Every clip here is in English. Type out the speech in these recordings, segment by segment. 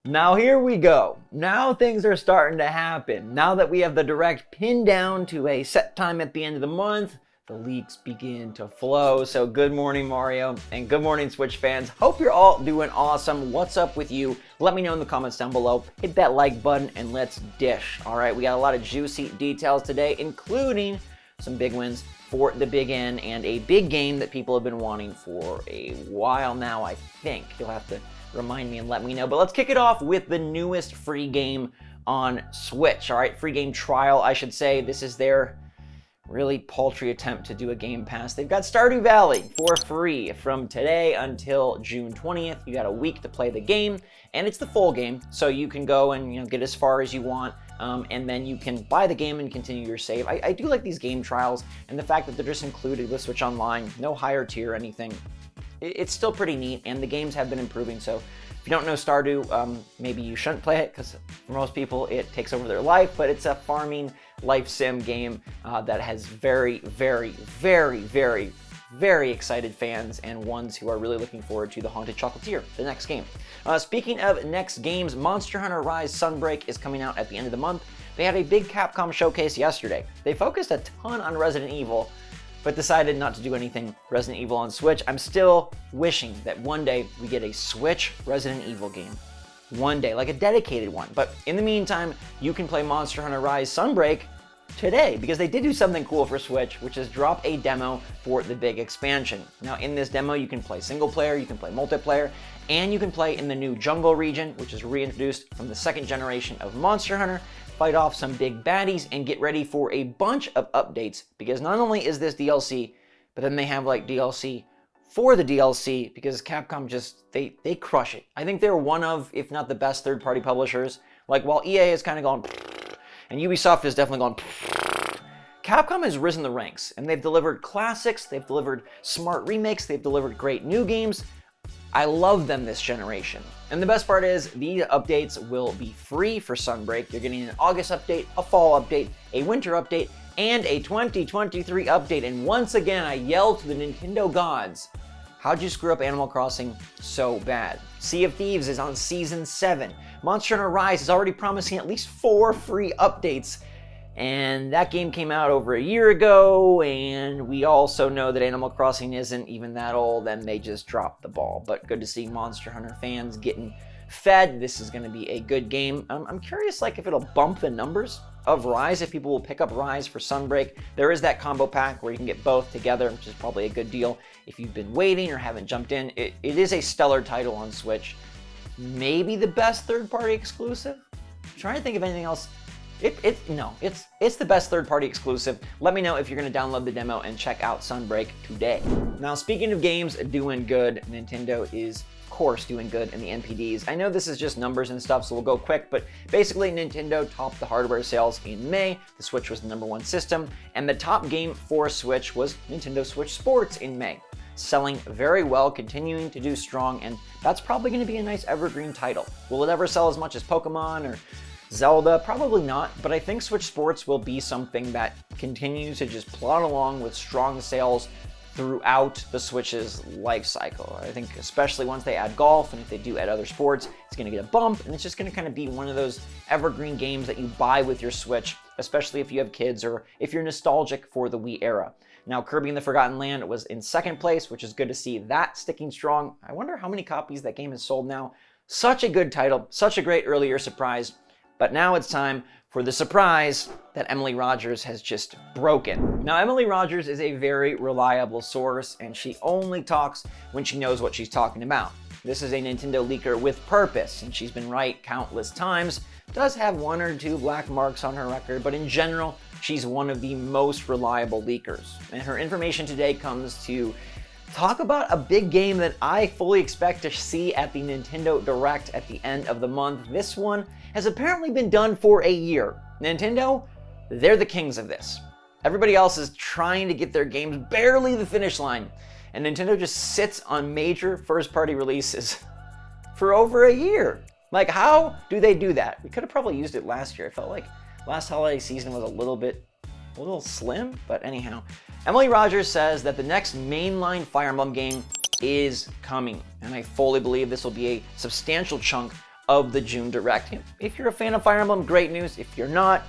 Now here we go. Now things are starting to happen. Now that we have the direct pinned down to a set time at the end of the month, the leaks begin to flow. So good morning, Mario, and good morning, Switch fans. Hope you're all doing awesome. What's up with you? Let me know in the comments down below. Hit that like button and let's dish. All right, we got a lot of juicy details today, including some big wins for the Big N and a big game that people have been wanting for a while now, I think. You'll have to remind me and let me know. But let's kick it off with the newest free game on Switch. All right, free game trial, I should say. This is their really paltry attempt to do a Game Pass. They've got Stardew Valley for free from today until June 20th. You got a week to play the game, and it's the full game, so you can go and get as far as you want, and then you can buy the game and continue your save. I do like these game trials, and the fact that they're just included with Switch Online, no higher tier or anything. It's still pretty neat, and the games have been improving, so if you don't know Stardew, maybe you shouldn't play it, because for most people it takes over their life, but it's a farming life sim game that has very, very, very, very, very excited fans and ones who are really looking forward to the Haunted Chocolatier, the next game. Speaking of next games, Monster Hunter Rise Sunbreak is coming out at the end of the month. They had a big Capcom showcase yesterday. They focused a ton on Resident Evil, but decided not to do anything Resident Evil on Switch. I'm still wishing that one day we get a Switch Resident Evil game. One day, like a dedicated one. But in the meantime, you can play Monster Hunter Rise Sunbreak today, because they did do something cool for Switch, which is drop a demo for the big expansion. Now in this demo, you can play single player, you can play multiplayer, and you can play in the new jungle region, which is reintroduced from the second generation of Monster Hunter, fight off some big baddies, and get ready for a bunch of updates, because not only is this DLC, but then they have like DLC for the DLC, because Capcom just, they crush it. I think they're one of, if not the best third-party publishers. Like, while EA is kind of gone, and Ubisoft is definitely gone, Capcom has risen the ranks, and they've delivered classics, they've delivered smart remakes, they've delivered great new games. I love them this generation. And the best part is, these updates will be free for Sunbreak. You're getting an August update, a fall update, a winter update, and a 2023 update. And once again, I yell to the Nintendo gods, how'd you screw up Animal Crossing so bad? Sea of Thieves is on Season 7. Monster Hunter Rise is already promising at least 4 free updates. And that game came out over a year ago, and we also know that Animal Crossing isn't even that old, and they just dropped the ball. But good to see Monster Hunter fans getting fed. This is going to be a good game. I'm curious, like, if it'll bump the numbers of Rise, if people will pick up Rise for Sunbreak. There is that combo pack where you can get both together, which is probably a good deal if you've been waiting or haven't jumped in. It is a stellar title on Switch. Maybe the best third-party exclusive? I'm trying to think of anything else. It's the best third-party exclusive. Let me know if you're going to download the demo and check out Sunbreak today. Now, speaking of games doing good, Nintendo is, of course, doing good in the NPDs. I know this is just numbers and stuff, so we'll go quick, but basically Nintendo topped the hardware sales in May. The Switch was the #1 system, and the top game for Switch was Nintendo Switch Sports in May. Selling very well, continuing to do strong, and that's probably going to be a nice evergreen title. Will it ever sell as much as Pokemon or Zelda? Probably not, but I think Switch Sports will be something that continues to just plod along with strong sales throughout the Switch's life cycle. I think especially once they add golf, and if they do add other sports, it's going to get a bump, and it's just going to kind of be one of those evergreen games that you buy with your Switch, especially if you have kids or if you're nostalgic for the Wii era. Now, Kirby and the Forgotten Land was in second place, which is good to see that sticking strong. I wonder how many copies that game has sold now. Such a good title, such a great earlier surprise. But now it's time for the surprise that Emily Rogers has just broken. Now, Emily Rogers is a very reliable source, and she only talks when she knows what she's talking about. This is a Nintendo leaker with purpose, and she's been right countless times. Does have 1 or 2 black marks on her record, but in general, she's one of the most reliable leakers. And her information today comes to talk about a big game that I fully expect to see at the Nintendo Direct at the end of the month. This one has apparently been done for a year. Nintendo, they're the kings of this. Everybody else is trying to get their games barely the finish line, and Nintendo just sits on major first-party releases for over a year. Like, how do they do that? We could have probably used it last year. I felt like last holiday season was a little slim, but anyhow. Emily Rogers says that the next mainline Fire Emblem game is coming, and I fully believe this will be a substantial chunk of the June Direct. If you're a fan of Fire Emblem, great news. If you're not,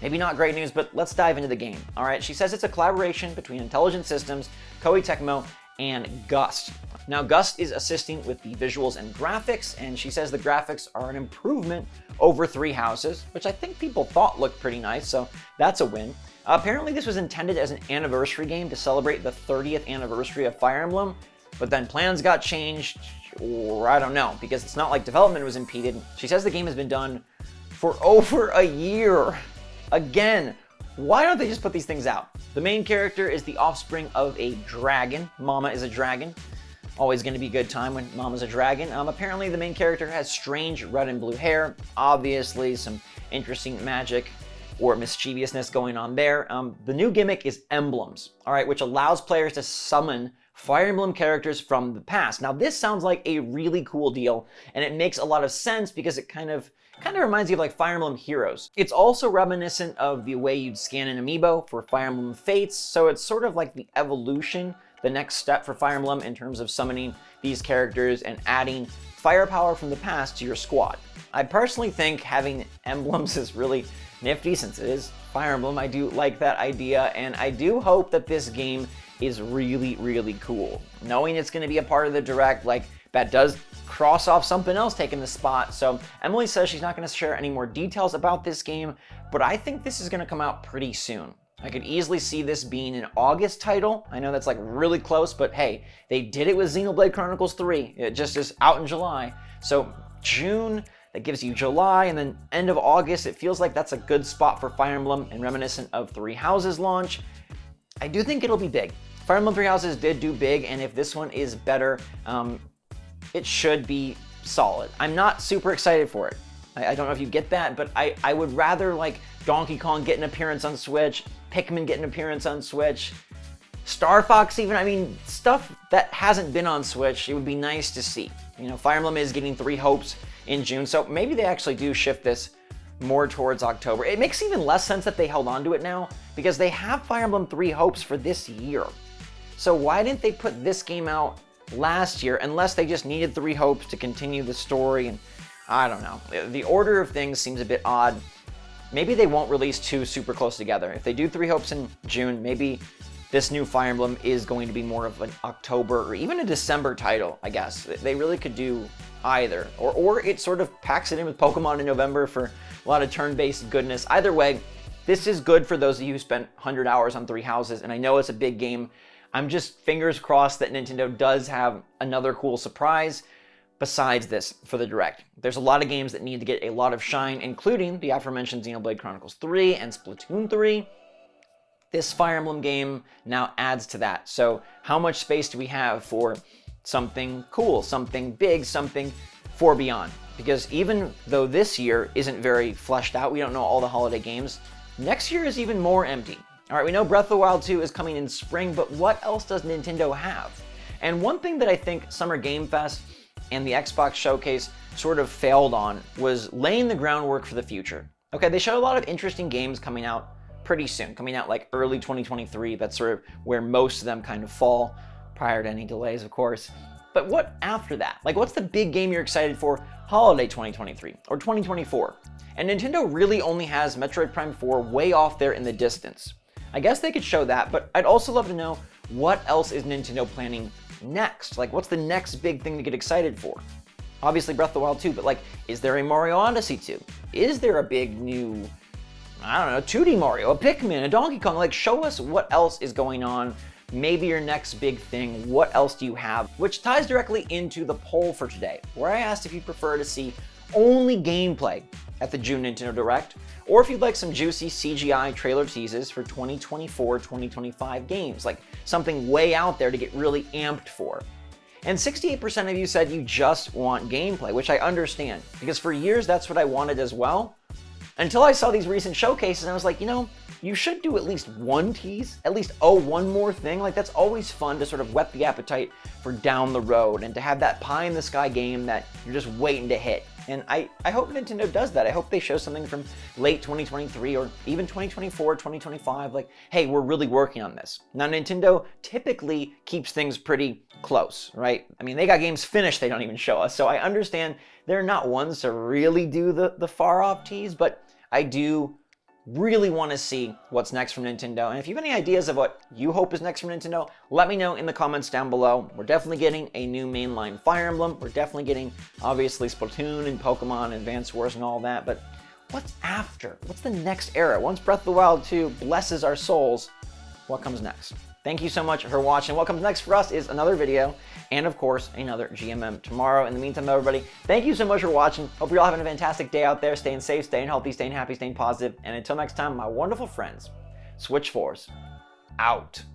maybe not great news, but let's dive into the game. All right, she says it's a collaboration between Intelligent Systems, Koei Tecmo, and Gust. Now, Gust is assisting with the visuals and graphics, and she says the graphics are an improvement over Three Houses, which I think people thought looked pretty nice, so that's a win. Apparently, this was intended as an anniversary game to celebrate the 30th anniversary of Fire Emblem, but then plans got changed, or I don't know, because it's not like development was impeded. She says the game has been done for over a year. Again, why don't they just put these things out? The main character is the offspring of a dragon. Mama is a dragon. Always going to be a good time when Mama's a dragon. Apparently, the main character has strange red and blue hair. Obviously, some interesting magic or mischievousness going on there. The new gimmick is emblems, all right, which allows players to summon Fire Emblem characters from the past. Now, this sounds like a really cool deal, and it makes a lot of sense because it kind of reminds you of like Fire Emblem Heroes. It's also reminiscent of the way you'd scan an amiibo for Fire Emblem Fates, so it's sort of like the evolution, the next step for Fire Emblem in terms of summoning these characters and adding firepower from the past to your squad. I personally think having emblems is really nifty since it is Fire Emblem. I do like that idea, and I do hope that this game is really, really cool. Knowing it's going to be a part of the Direct, like, that does cross off something else taking the spot. So Emily says she's not going to share any more details about this game, but I think this is going to come out pretty soon. I could easily see this being an August title. I know that's like really close, but hey, they did it with Xenoblade Chronicles 3. It just is out in July. So June, that gives you July, and then end of August, it feels like that's a good spot for Fire Emblem and reminiscent of Three Houses launch. I do think it'll be big. Fire Emblem Three Houses did do big, and if this one is better, it should be solid. I'm not super excited for it. I don't know if you get that, but I would rather like Donkey Kong get an appearance on Switch, Pikmin get an appearance on Switch, Star Fox even. I mean, stuff that hasn't been on Switch, it would be nice to see. You know, Fire Emblem is getting Three Hopes in June, so maybe they actually do shift this more towards October. It makes even less sense that they held on to it now, because they have Fire Emblem Three Hopes for this year. So why didn't they put this game out last year, unless they just needed Three Hopes to continue the story? And I don't know. The order of things seems a bit odd. Maybe they won't release two super close together. If they do Three Hopes in June, maybe this new Fire Emblem is going to be more of an October or even a December title, I guess. They really could do either. Or it sort of packs it in with Pokemon in November for a lot of turn-based goodness. Either way, this is good for those of you who spent 100 hours on Three Houses, and I know it's a big game. I'm just fingers crossed that Nintendo does have another cool surprise besides this for the Direct. There's a lot of games that need to get a lot of shine, including the aforementioned Xenoblade Chronicles 3 and Splatoon 3. This Fire Emblem game now adds to that. So how much space do we have for something cool, something big, something for beyond? Because even though this year isn't very fleshed out, we don't know all the holiday games, next year is even more empty. All right, we know Breath of the Wild 2 is coming in spring, but what else does Nintendo have? And one thing that I think Summer Game Fest and the Xbox Showcase sort of failed on was laying the groundwork for the future. Okay, they showed a lot of interesting games coming out pretty soon, coming out like early 2023. That's sort of where most of them kind of fall, prior to any delays, of course. But what after that? Like, what's the big game you're excited for holiday 2023 or 2024? And Nintendo really only has Metroid Prime 4 way off there in the distance. I guess they could show that, but I'd also love to know what else is Nintendo planning next? Like, what's the next big thing to get excited for? Obviously Breath of the Wild 2, but like, is there a Mario Odyssey 2? Is there a big new, I don't know, 2D Mario, a Pikmin, a Donkey Kong? Like, show us what else is going on. Maybe your next big thing, what else do you have? Which ties directly into the poll for today, where I asked if you prefer to see only gameplay at the June Nintendo Direct, or if you'd like some juicy CGI trailer teases for 2024-2025 games, like something way out there to get really amped for. And 68% of you said you just want gameplay, which I understand, because for years that's what I wanted as well. Until I saw these recent showcases, and I was like, you know, you should do at least one tease, at least, one more thing. Like, that's always fun to sort of whet the appetite for down the road and to have that pie in the sky game that you're just waiting to hit. And I hope Nintendo does that. I hope they show something from late 2023 or even 2024, 2025, like, hey, we're really working on this. Now, Nintendo typically keeps things pretty close, right? I mean, they got games finished they don't even show us, so I understand they're not ones to really do the far off tease, but I do really want to see what's next from Nintendo. And if you have any ideas of what you hope is next from Nintendo, let me know in the comments down below. We're definitely getting a new mainline Fire Emblem. We're definitely getting, obviously, Splatoon and Pokemon Advance Wars and all that. But what's after? What's the next era? Once Breath of the Wild 2 blesses our souls, what comes next? Thank you so much for watching. What comes next for us is another video and, of course, another GMM tomorrow. In the meantime, everybody, thank you so much for watching. Hope you're all having a fantastic day out there, staying safe, staying healthy, staying happy, staying positive. And until next time, my wonderful friends, SwitchForce out.